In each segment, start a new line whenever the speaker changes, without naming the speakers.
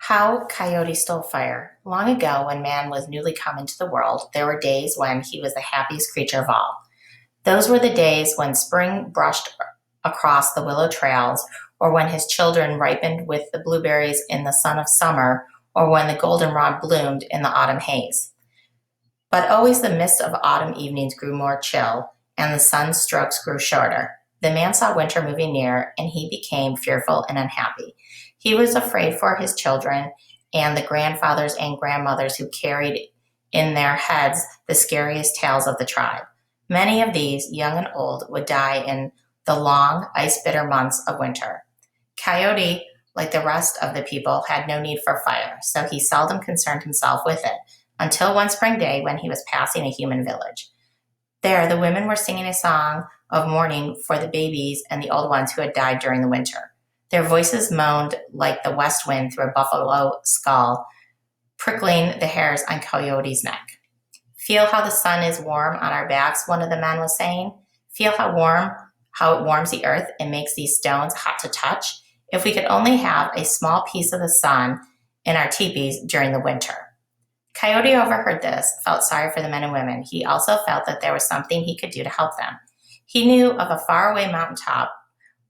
How Coyote Stole Fire. Long ago, when man was newly come into the world, there were days when he was the happiest creature of all. Those were the days when spring brushed across the willow trails, or when his children ripened with the blueberries in the sun of summer, or when the goldenrod bloomed in the autumn haze. But always the mist of autumn evenings grew more chill, and the sun's strokes grew shorter. The man saw winter moving near, and he became fearful and unhappy. He was afraid for his children and the grandfathers and grandmothers who carried in their heads the scariest tales of the tribe. Many of these, young and old, would die in the long, ice bitter months of winter. Coyote, like the rest of the people, had no need for fire, so he seldom concerned himself with it, until one spring day when he was passing a human village. There, the women were singing a song of mourning for the babies and the old ones who had died during the winter. Their voices moaned like the west wind through a buffalo skull, prickling the hairs on Coyote's neck. Feel how the sun is warm on our backs, one of the men was saying. Feel how it warms the earth and makes these stones hot to touch. If we could only have a small piece of the sun in our teepees during the winter. Coyote overheard this, felt sorry for the men and women. He also felt that there was something he could do to help them. He knew of a faraway mountaintop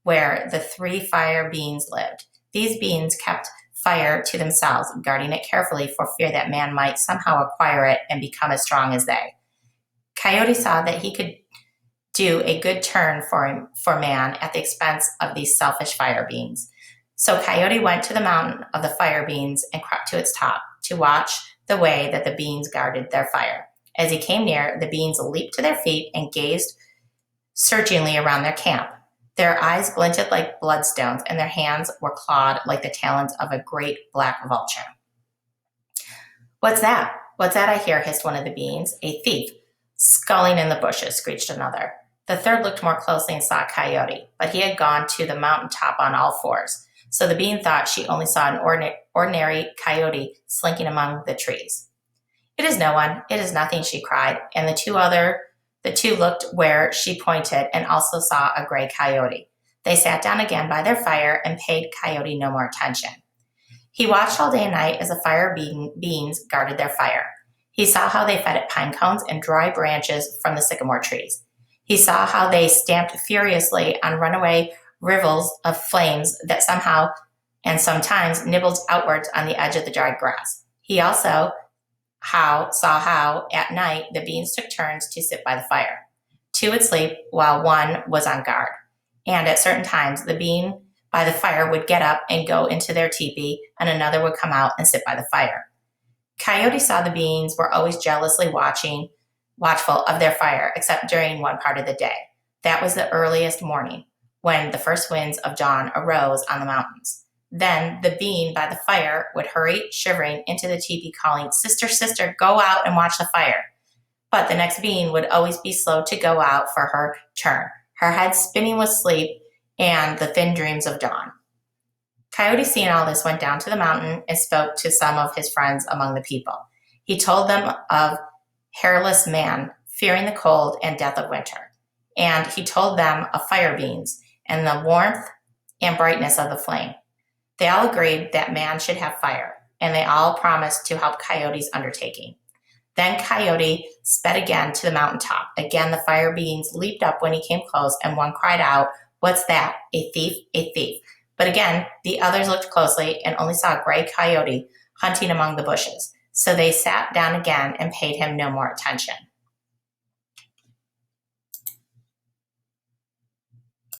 where the three fire beings lived. These beings kept fire to themselves, guarding it carefully for fear that man might somehow acquire it and become as strong as they. Coyote saw that he could do a good turn for man at the expense of these selfish fire beings. So Coyote went to the mountain of the fire beings and crept to its top to watch the way that the beings guarded their fire. As he came near, the beings leaped to their feet and gazed searchingly around their camp. Their eyes glinted like bloodstones, and their hands were clawed like the talons of a great black vulture. "What's that? What's that I hear?" hissed one of the beings. "A thief, skulling in the bushes," screeched another. The third looked more closely and saw Coyote, but he had gone to the mountaintop on all fours, so the being thought she only saw an ordinary coyote slinking among the trees. "It is no one, it is nothing," she cried, and the two looked where she pointed and also saw a gray coyote. They sat down again by their fire and paid Coyote no more attention. He watched all day and night as the fire beings guarded their fire. He saw how they fed it pine cones and dry branches from the sycamore trees. He saw how they stamped furiously on runaway rivers of flames that somehow and sometimes nibbled outwards on the edge of the dried grass. He also saw how, at night, the beings took turns to sit by the fire. Two would sleep while one was on guard. And at certain times, the being by the fire would get up and go into their teepee, and another would come out and sit by the fire. Coyote saw the beings were always jealously watchful of their fire, except during one part of the day. That was the earliest morning, when the first winds of dawn arose on the mountains. Then the being by the fire would hurry, shivering, into the teepee, calling, "Sister, sister, go out and watch the fire." But the next being would always be slow to go out for her turn, her head spinning with sleep and the thin dreams of dawn. Coyote, seeing all this, went down to the mountain and spoke to some of his friends among the people. He told them of hairless man, fearing the cold and death of winter. And he told them of fire beings and the warmth and brightness of the flame. They all agreed that man should have fire, and they all promised to help Coyote's undertaking. Then Coyote sped again to the mountaintop. Again the fire beings leaped up when he came close, and one cried out, "What's that? A thief, a thief." But again the others looked closely and only saw a gray coyote hunting among the bushes. So they sat down again and paid him no more attention.